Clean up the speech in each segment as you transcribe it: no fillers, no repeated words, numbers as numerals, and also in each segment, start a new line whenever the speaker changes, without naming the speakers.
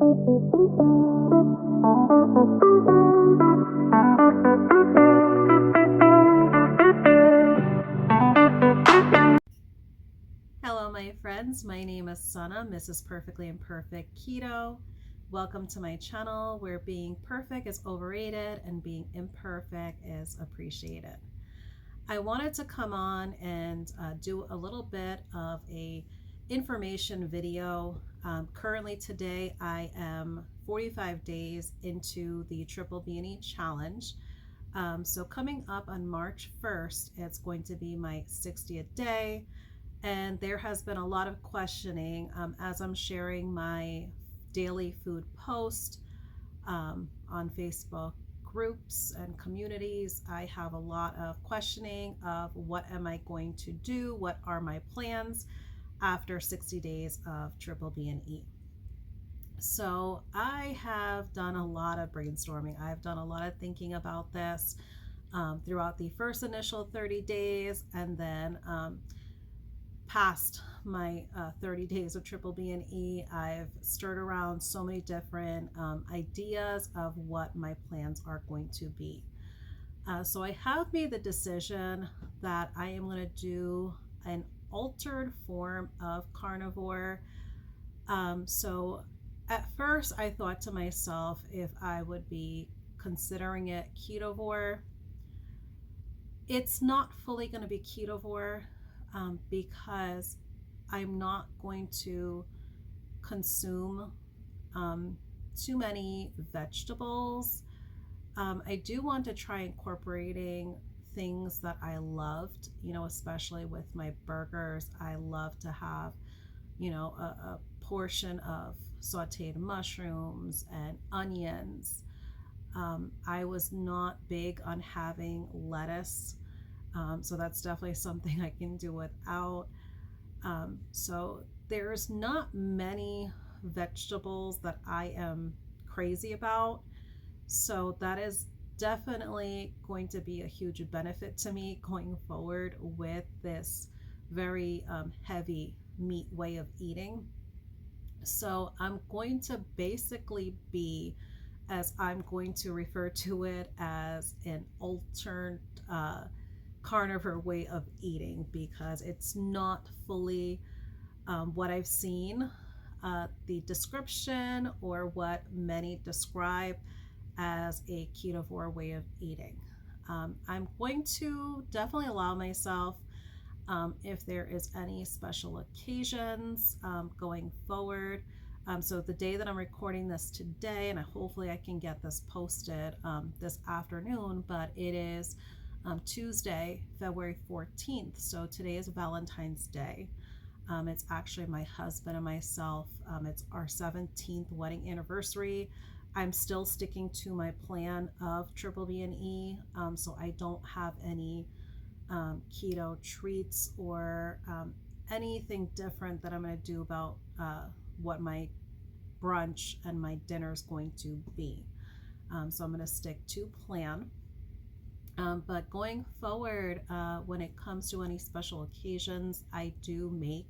Hello, my friends. My name is Sana, mrs.perfectly.imperfect.keto. Welcome to my channel where being perfect is overrated and being imperfect is appreciated. I wanted to come on and do a little bit of a information video. Currently today I am 45 days into the bbbE challenge. So coming up on March 1st, it's going to be my 60th day. And there has been a lot of questioning as I'm sharing my daily food post on Facebook groups and communities. I have a lot of questioning of what am I going to do? What are my plans after 60 days of bbbE? So I have done a lot of brainstorming. I've done a lot of thinking about this throughout the first initial 30 days and then past my 30 days of bbbE, I've stirred around so many different ideas of what my plans are going to be. So I have made the decision that I am going to do an altered form of carnivore. So at first I thought to myself if I would be considering it ketovore. It's not fully going to be ketovore. Because I'm not going to consume too many vegetables. I do want to try incorporating things that I loved, especially with my burgers. I love to have, a portion of sauteed mushrooms and onions. I was not big on having lettuce. So that's definitely something I can do without. So there's not many vegetables that I am crazy about. So that is definitely going to be a huge benefit to me going forward with this very heavy meat way of eating. So I'm going to basically be, as I'm going to refer to it, as an alternate carnivore way of eating, because it's not fully what I've seen, the description, or what many describe as a ketovore way of eating. I'm going to definitely allow myself, if there is any special occasions going forward. So the day that I'm recording this today, and hopefully I can get this posted this afternoon, but it is Tuesday, February 14th. So today is Valentine's Day. It's actually my husband and myself. It's our 17th wedding anniversary. I'm still sticking to my plan of bbbE. So I don't have any keto treats or anything different that I'm going to do about what my brunch and my dinner is going to be. So I'm going to stick to plan. But going forward, when it comes to any special occasions, I do make,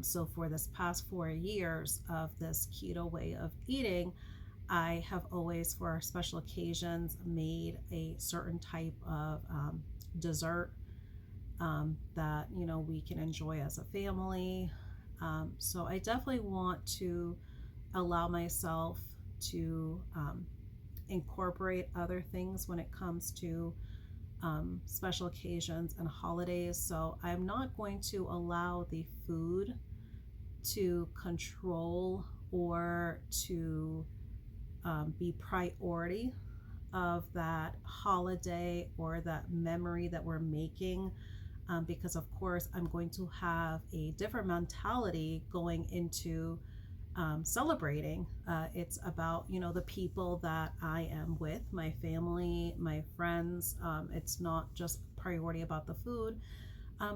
so for this past 4 years of this keto way of eating, I have always, for our special occasions, made a certain type of dessert that, we can enjoy as a family. So I definitely want to allow myself to incorporate other things when it comes to special occasions and holidays. So I'm not going to allow the food to control or to be priority of that holiday or that memory that we're making, because of course I'm going to have a different mentality going into celebrating. It's about, the people that I am with, my family, my friends. It's not just priority about the food,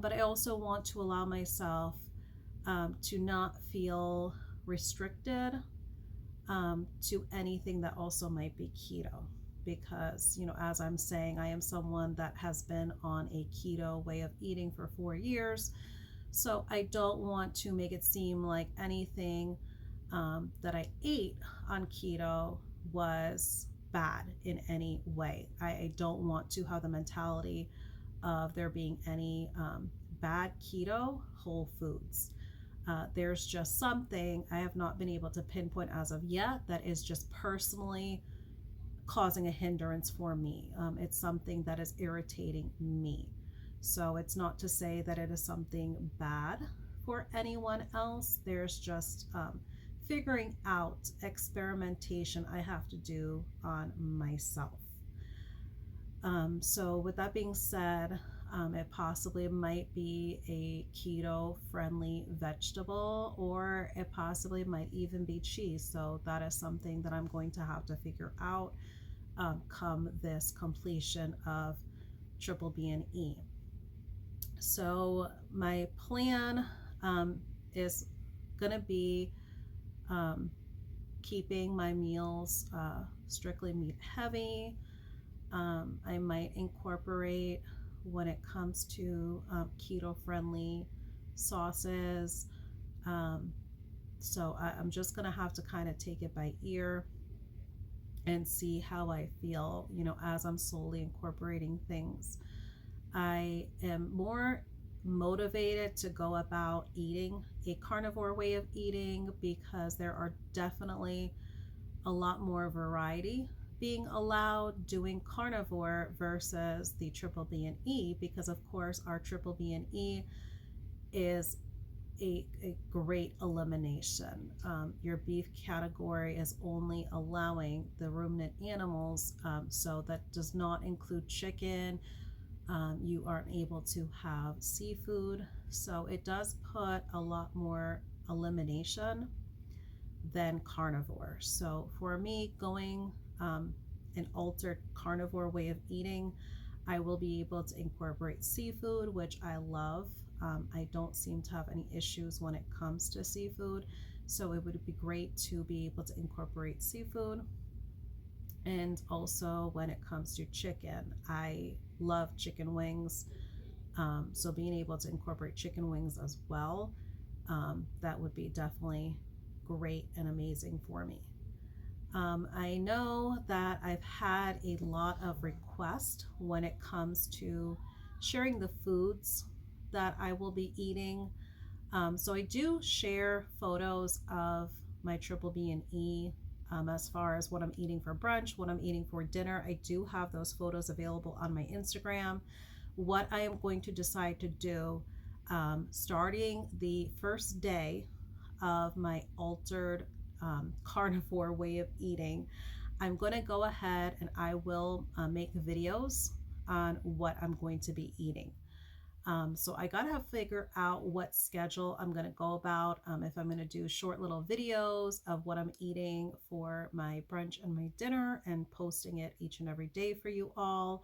but I also want to allow myself to not feel restricted to anything that also might be keto. Because, as I'm saying, I am someone that has been on a keto way of eating for 4 years. So I don't want to make it seem like anything that I ate on keto was bad in any way. I don't want to have the mentality of there being any bad keto whole foods. There's just something I have not been able to pinpoint as of yet that is just personally causing a hindrance for me. It's something that is irritating me. So it's not to say that it is something bad for anyone else. There's just figuring out experimentation I have to do on myself. So with that being said, it possibly might be a keto friendly vegetable, or it possibly might even be cheese. So that is something that I'm going to have to figure out come this completion of triple B and E. So my plan is going to be keeping my meals strictly meat heavy. I might incorporate, when it comes to keto friendly sauces. So I'm just going to have to kind of take it by ear and see how I feel, as I'm slowly incorporating things. I am more motivated to go about eating a carnivore way of eating because there are definitely a lot more variety being allowed doing carnivore versus the triple B and E, because of course our triple B and E is a great elimination. Your beef category is only allowing the ruminant animals, so that does not include chicken. You aren't able to have seafood, so it does put a lot more elimination than carnivore. So for me, going an altered carnivore way of eating, I will be able to incorporate seafood, which I love. I don't seem to have any issues when it comes to seafood, so it would be great to be able to incorporate seafood. And also when it comes to chicken, I love chicken wings, so being able to incorporate chicken wings as well, that would be definitely great and amazing for me. I know that I've had a lot of requests when it comes to sharing the foods that I will be eating. So I do share photos of my triple B and E, as far as what I'm eating for brunch, what I'm eating for dinner. I do have those photos available on my Instagram. What I am going to decide to do, starting the first day of my altered carnivore way of eating, I'm going to go ahead and I will make videos on what I'm going to be eating. So I gotta figure out what schedule I'm gonna go about. If I'm gonna do short little videos of what I'm eating for my brunch and my dinner and posting it each and every day for you all,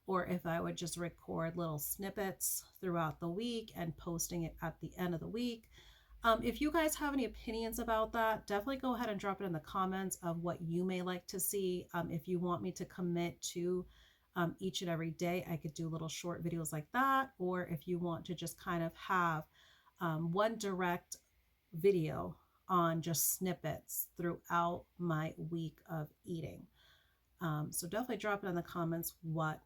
or if I would just record little snippets throughout the week and posting it at the end of the week. If you guys have any opinions about that, definitely go ahead and drop it in the comments of what you may like to see. If you want me to commit to each and every day, I could do little short videos like that. Or if you want to just kind of have one direct video on just snippets throughout my week of eating. So definitely drop it in the comments what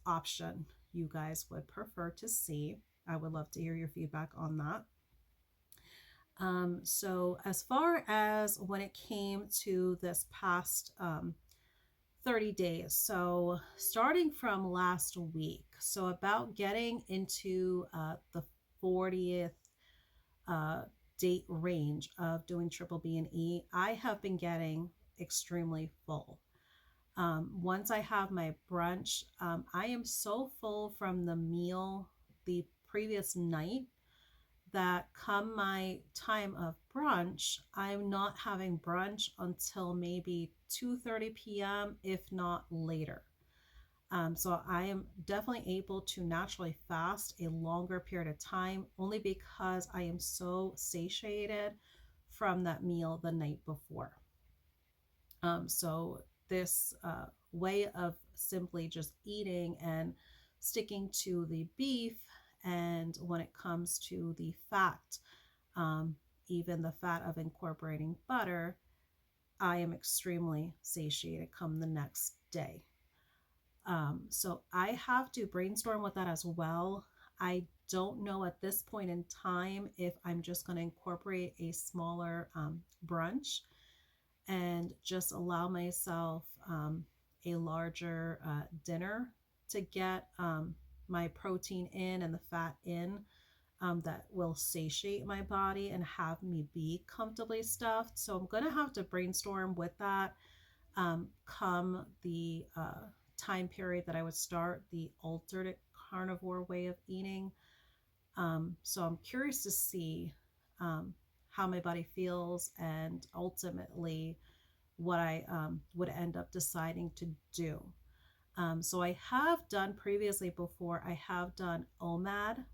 option you guys would prefer to see. I would love to hear your feedback on that. So as far as when it came to this past 30 days, so starting from last week, so about getting into the 40th date range of doing triple B and E, I have been getting extremely full. Once I have my brunch, I am so full from the meal the previous night that come my time of brunch, I'm not having brunch until maybe 2:30 p.m., if not later. So I am definitely able to naturally fast a longer period of time, only because I am so satiated from that meal the night before. So this way of simply just eating and sticking to the beef, and when it comes to the fat, even the fat of incorporating butter, I am extremely satiated come the next day. So I have to brainstorm with that as well. I don't know at this point in time if I'm just going to incorporate a smaller brunch and just allow myself a larger dinner to get my protein in and the fat in, that will satiate my body and have me be comfortably stuffed. So I'm going to have to brainstorm with that come the time period that I would start the alternate carnivore way of eating. So I'm curious to see how my body feels and ultimately what I would end up deciding to do. So I have done previously before, I have done OMAD,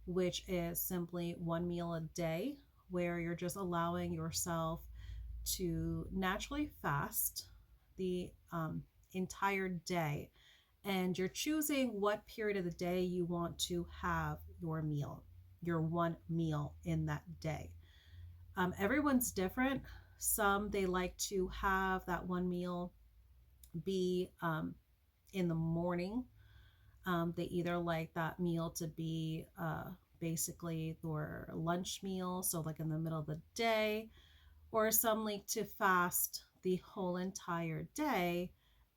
which is simply one meal a day, where you're just allowing yourself to naturally fast the entire day. And you're choosing what period of the day you want to have your meal, your one meal in that day. Everyone's different. Some, they like to have that one meal be in the morning. They either like that meal to be basically their lunch meal, so like in the middle of the day, or some like to fast the whole entire day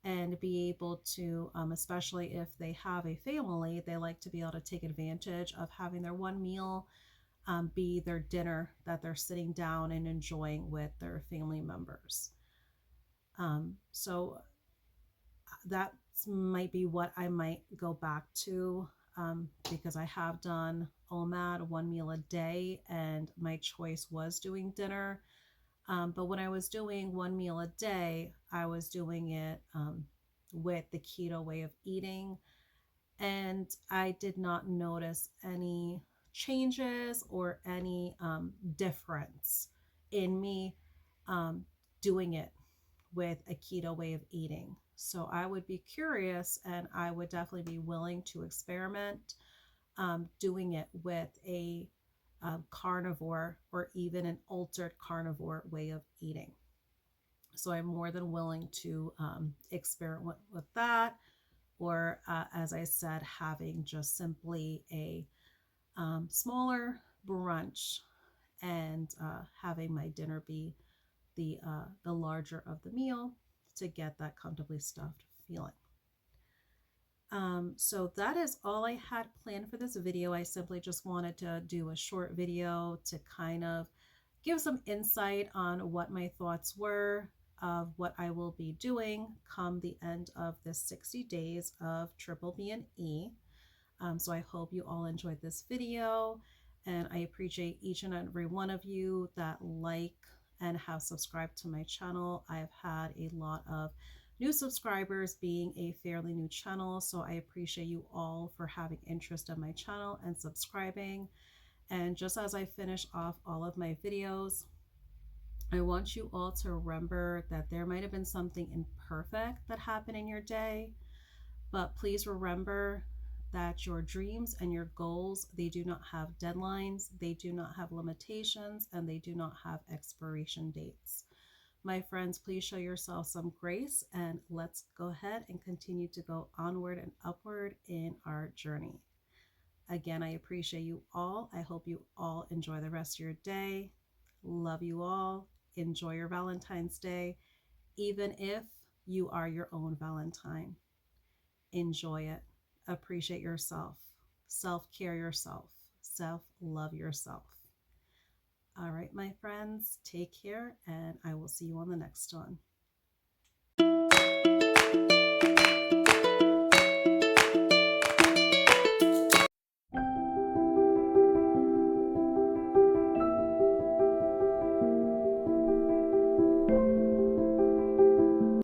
and be able to, especially if they have a family, they like to be able to take advantage of having their one meal be their dinner that they're sitting down and enjoying with their family members. So that might be what I might go back to, because I have done OMAD, one meal a day, and my choice was doing dinner. But when I was doing one meal a day, I was doing it with the keto way of eating, and I did not notice any changes or any difference in me doing it with a keto way of eating. So I would be curious, and I would definitely be willing to experiment doing it with a carnivore or even an altered carnivore way of eating. So I'm more than willing to experiment with that, or as I said, having just simply a smaller brunch and having my dinner be the larger of the meal to get that comfortably stuffed feeling. So that is all I had planned for this video. I simply just wanted to do a short video to kind of give some insight on what my thoughts were of what I will be doing come the end of this 60 days of Triple B and E. So I hope you all enjoyed this video, and I appreciate each and every one of you that like and have subscribed to my channel. I've had a lot of new subscribers, being a fairly new channel, so I appreciate you all for having interest in my channel and subscribing. And just as I finish off all of my videos, I want you all to remember that there might have been something imperfect that happened in your day, but please remember that your dreams and your goals, they do not have deadlines, they do not have limitations, and they do not have expiration dates. My friends, please show yourself some grace, and let's go ahead and continue to go onward and upward in our journey. Again, I appreciate you all. I hope you all enjoy the rest of your day. Love you all. Enjoy your Valentine's Day, even if you are your own Valentine. Enjoy it. Appreciate yourself. Self-care yourself. Self-love yourself. All right, my friends, take care, and I will see you on the next one.